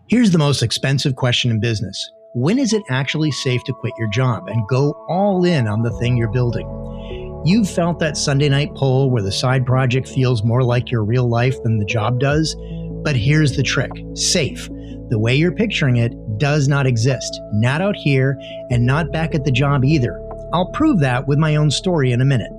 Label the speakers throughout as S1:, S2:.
S1: Here's the most expensive question in business. When is it actually safe to quit your job and go all in on the thing you're building? You've felt that Sunday night pull where the side project feels more like your real life than the job does? But here's the trick. Safe, the way you're picturing it, does not exist. Not out here and not back at the job either. I'll prove that with my own story in a minute.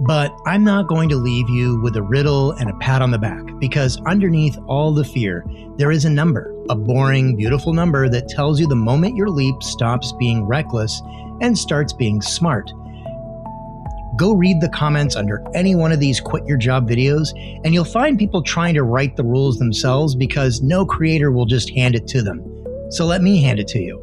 S1: But I'm not going to leave you with a riddle and a pat on the back, because underneath all the fear, there is a number, a boring, beautiful number that tells you the moment your leap stops being reckless and starts being smart. Go read the comments under any one of these quit your job videos, and you'll find people trying to write the rules themselves because no creator will just hand it to them. So let me hand it to you.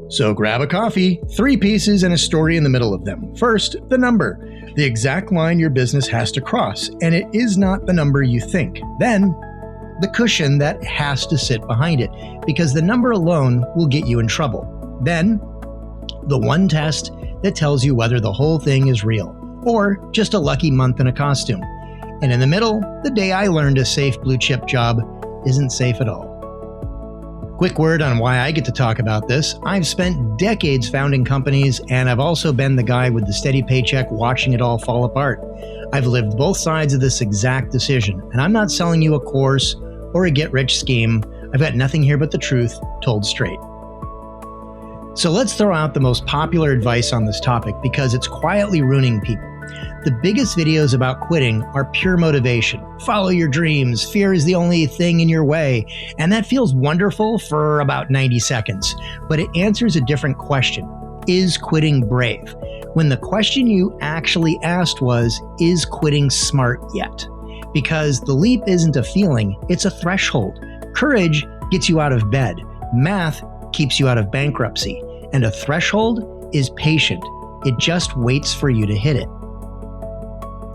S1: So grab a coffee, 3 pieces, and a story in the middle of them. First, the number, the exact line your business has to cross, and it is not the number you think. Then, the cushion that has to sit behind it, because the number alone will get you in trouble. Then, the one test that tells you whether the whole thing is real, or just a lucky month in a costume. And in the middle, the day I learned a safe blue chip job isn't safe at all. Quick word on why I get to talk about this. I've spent decades founding companies, and I've also been the guy with the steady paycheck watching it all fall apart. I've lived both sides of this exact decision, and I'm not selling you a course or a get-rich scheme. I've got nothing here but the truth told straight. So let's throw out the most popular advice on this topic because it's quietly ruining people. The biggest videos about quitting are pure motivation. Follow your dreams. Fear is the only thing in your way. And that feels wonderful for about 90 seconds. But it answers a different question. Is quitting brave? When the question you actually asked was, is quitting smart yet? Because the leap isn't a feeling, it's a threshold. Courage gets you out of bed. Math keeps you out of bankruptcy. And a threshold is patient. It just waits for you to hit it.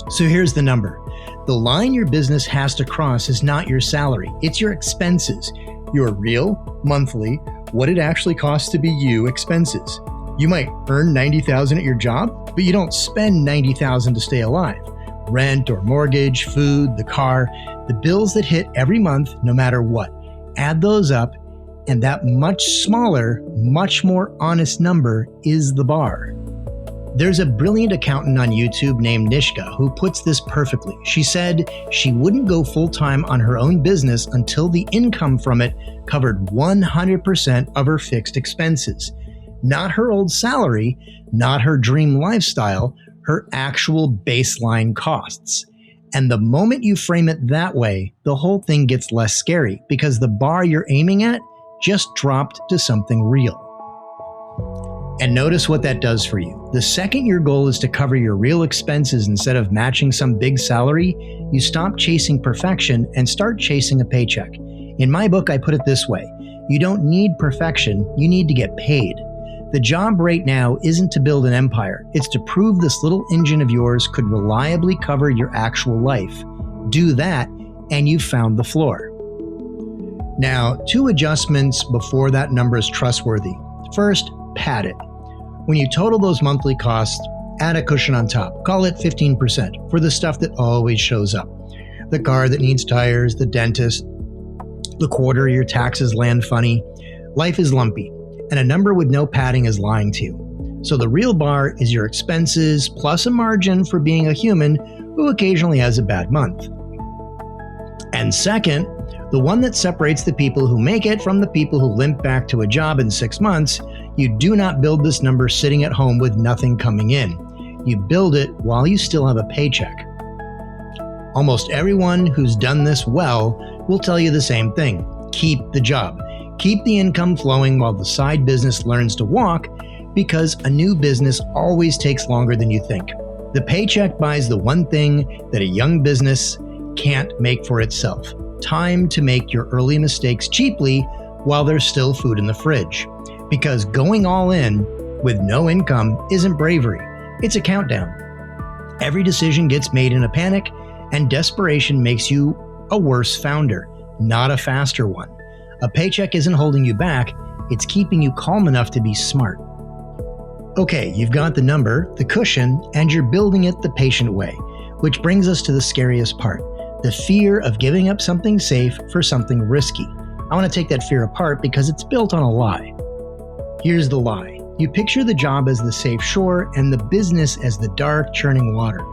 S1: So here's the number. The line your business has to cross is not your salary. It's your expenses. Your real, monthly, what it actually costs to be you expenses. You might earn $90,000 at your job, but you don't spend $90,000 to stay alive. Rent or mortgage, food, the car, the bills that hit every month, no matter what. Add those up, and that much smaller, much more honest number is the bar. There's a brilliant accountant on YouTube named Nishka who puts this perfectly. She said she wouldn't go full-time on her own business until the income from it covered 100% of her fixed expenses. Not her old salary, not her dream lifestyle, her actual baseline costs. And the moment you frame it that way, the whole thing gets less scary because the bar you're aiming at just dropped to something real. And notice what that does for you. The second your goal is to cover your real expenses instead of matching some big salary, you stop chasing perfection and start chasing a paycheck. In my book, I put it this way. You don't need perfection, you need to get paid. The job right now isn't to build an empire. It's to prove this little engine of yours could reliably cover your actual life. Do that, and you've found the floor. Now, 2 adjustments before that number is trustworthy. First, pad it. When you total those monthly costs, add a cushion on top. Call it 15% for the stuff that always shows up. The car that needs tires, the dentist, the quarter your taxes land funny. Life is lumpy, and a number with no padding is lying to you. So the real bar is your expenses plus a margin for being a human who occasionally has a bad month. And second, the one that separates the people who make it from the people who limp back to a job in 6 months, you do not build this number sitting at home with nothing coming in. You build it while you still have a paycheck. Almost everyone who's done this well will tell you the same thing. Keep the job. Keep the income flowing while the side business learns to walk, because a new business always takes longer than you think. The paycheck buys the one thing that a young business can't make for itself. Time to make your early mistakes cheaply while there's still food in the fridge. Because going all in with no income isn't bravery, it's a countdown. Every decision gets made in a panic, and desperation makes you a worse founder, not a faster one. A paycheck isn't holding you back, it's keeping you calm enough to be smart. Okay, you've got the number, the cushion, and you're building it the patient way, which brings us to the scariest part. The fear of giving up something safe for something risky. I want to take that fear apart because it's built on a lie. Here's the lie. You picture the job as the safe shore and the business as the dark, churning water.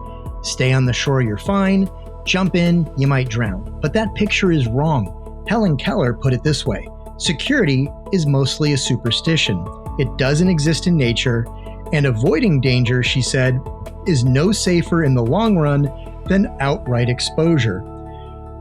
S1: Stay on the shore, you're fine. Jump in, you might drown. But that picture is wrong. Helen Keller put it this way: security is mostly a superstition. It doesn't exist in nature, and avoiding danger, she said, is no safer in the long run than outright exposure.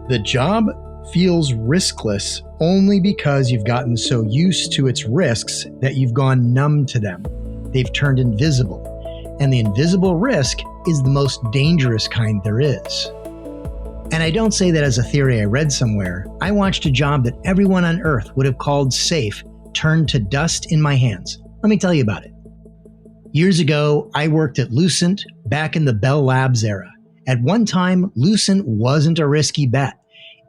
S1: The job feels riskless only because you've gotten so used to its risks that you've gone numb to them. They've turned invisible, and the invisible risk is the most dangerous kind there is. And I don't say that as a theory I read somewhere. I watched a job that everyone on earth would have called safe turn to dust in my hands. Let me tell you about it. Years ago, I worked at Lucent back in the Bell Labs era. At one time, Lucent wasn't a risky bet.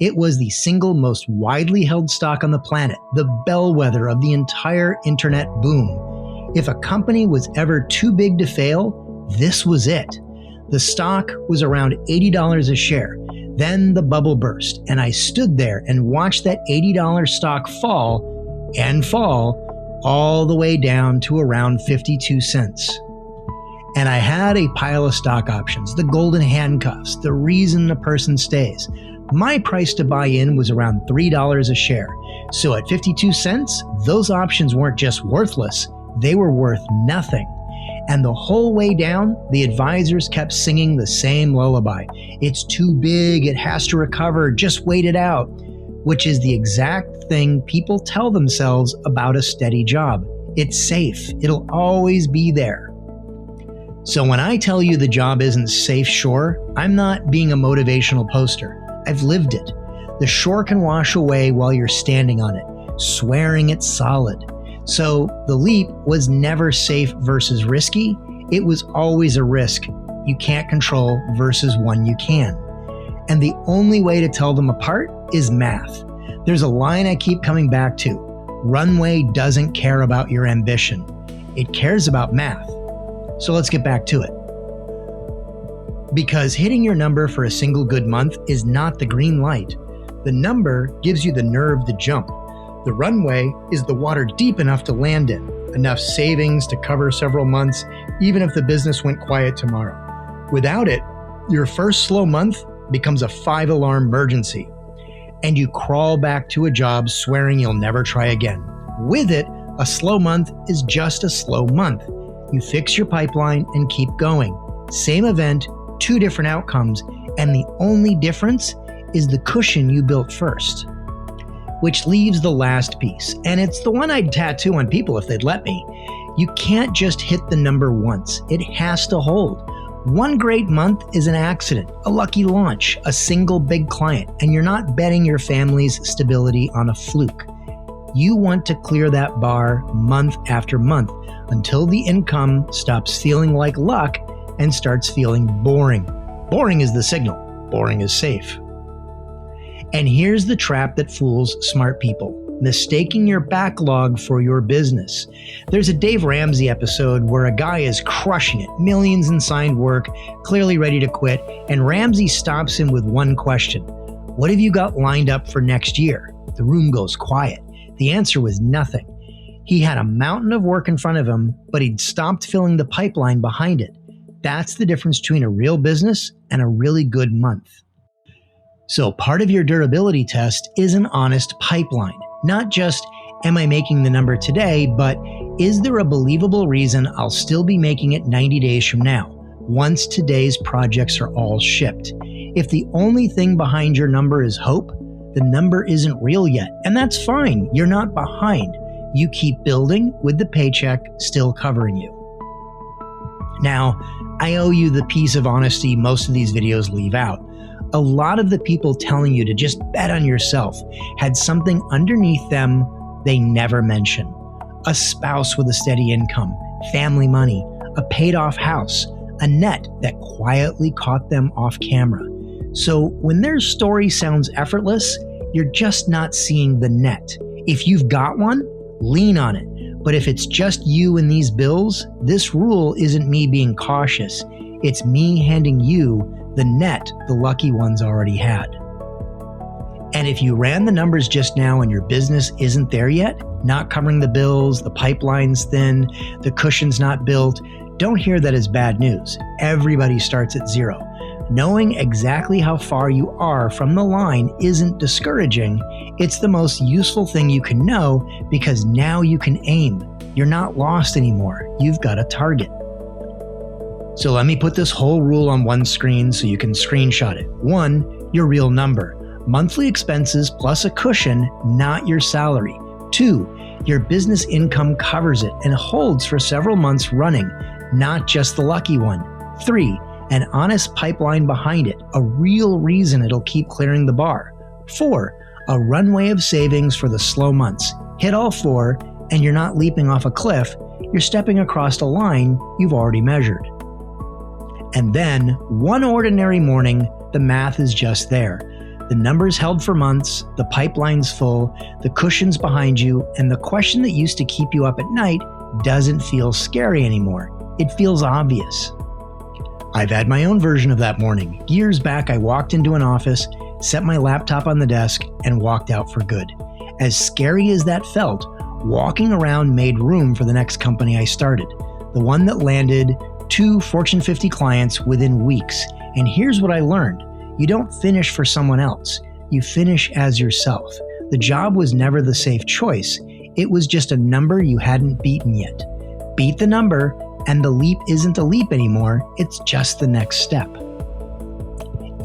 S1: It was the single most widely held stock on the planet, the bellwether of the entire internet boom. If a company was ever too big to fail, this was it. The stock was around $80 a share. Then the bubble burst, and I stood there and watched that $80 stock fall and fall all the way down to around 52 cents. And I had a pile of stock options, the golden handcuffs, the reason a person stays. My price to buy in was around $3 a share. So at 52 cents, those options weren't just worthless, they were worth nothing. And the whole way down, the advisors kept singing the same lullaby. It's too big, it has to recover, just wait it out. Which is the exact thing people tell themselves about a steady job. It's safe, it'll always be there. So when I tell you the job isn't safe shore, I'm not being a motivational poster. I've lived it. The shore can wash away while you're standing on it, swearing it's solid. So the leap was never safe versus risky. It was always a risk you can't control versus one you can. And the only way to tell them apart is math. There's a line I keep coming back to. Runway doesn't care about your ambition. It cares about math. So let's get back to it. Because hitting your number for a single good month is not the green light. The number gives you the nerve to jump. The runway is the water deep enough to land in, enough savings to cover several months, even if the business went quiet tomorrow. Without it, your first slow month becomes a 5-alarm emergency, and you crawl back to a job swearing you'll never try again. With it, a slow month is just a slow month. You fix your pipeline and keep going. Same event, 2 different outcomes, and the only difference is the cushion you built first. Which leaves the last piece, and it's the one I'd tattoo on people if they'd let me. You can't just hit the number once. It has to hold. One great month is an accident, a lucky launch, a single big client, and you're not betting your family's stability on a fluke. You want to clear that bar month after month until the income stops feeling like luck and starts feeling boring. Boring is the signal. Boring is safe. And here's the trap that fools smart people: mistaking your backlog for your business. There's a Dave Ramsey episode where a guy is crushing it, millions in signed work, clearly ready to quit, and Ramsey stops him with one question: what have you got lined up for next year? The room goes quiet. The answer was nothing. He had a mountain of work in front of him, but he'd stopped filling the pipeline behind it. That's the difference between a real business and a really good month. So part of your durability test is an honest pipeline. Not just, am I making the number today, but is there a believable reason I'll still be making it 90 days from now, once today's projects are all shipped? If the only thing behind your number is hope, the number isn't real yet, and that's fine. You're not behind. You keep building with the paycheck still covering you. Now, I owe you the piece of honesty most of these videos leave out. A lot of the people telling you to just bet on yourself had something underneath them they never mention. A spouse with a steady income, family money, a paid-off house, a net that quietly caught them off camera. So when their story sounds effortless, you're just not seeing the net. If you've got one, lean on it. But if it's just you and these bills, this rule isn't me being cautious. It's me handing you The net, the lucky ones already had. And if you ran the numbers just now and your business isn't there yet, not covering the bills, the pipeline's thin, the cushion's not built, don't hear that as bad news. Everybody starts at zero. Knowing exactly how far you are from the line isn't discouraging. It's the most useful thing you can know because now you can aim. You're not lost anymore. You've got a target. So let me put this whole rule on one screen so you can screenshot it. 1, your real number. Monthly expenses plus a cushion, not your salary. 2, your business income covers it and holds for several months running, not just the lucky one. 3, an honest pipeline behind it, a real reason it'll keep clearing the bar. 4, a runway of savings for the slow months. Hit all 4, and you're not leaping off a cliff, you're stepping across a line you've already measured. And then, one ordinary morning, the math is just there. The numbers held for months, the pipeline's full, the cushion's behind you, and the question that used to keep you up at night doesn't feel scary anymore. It feels obvious. I've had my own version of that morning. Years back, I walked into an office, set my laptop on the desk, and walked out for good. As scary as that felt, walking around made room for the next company I started, the one that landed 2 Fortune 50 clients within weeks. And here's what I learned. You don't finish for someone else. You finish as yourself. The job was never the safe choice. It was just a number you hadn't beaten yet. Beat the number, and the leap isn't a leap anymore. It's just the next step.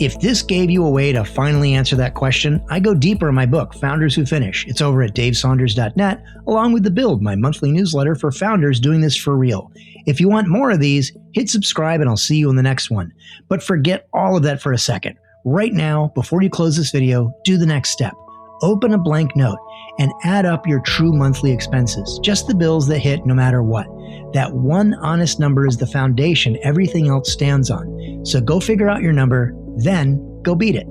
S1: If this gave you a way to finally answer that question, I go deeper in my book, Founders Who Finish. It's over at davesaunders.net, along with The Build, my monthly newsletter for founders doing this for real. If you want more of these, hit subscribe and I'll see you in the next one. But forget all of that for a second. Right now, before you close this video, do the next step. Open a blank note and add up your true monthly expenses, just the bills that hit no matter what. That one honest number is the foundation everything else stands on. So go figure out your number, then go beat it.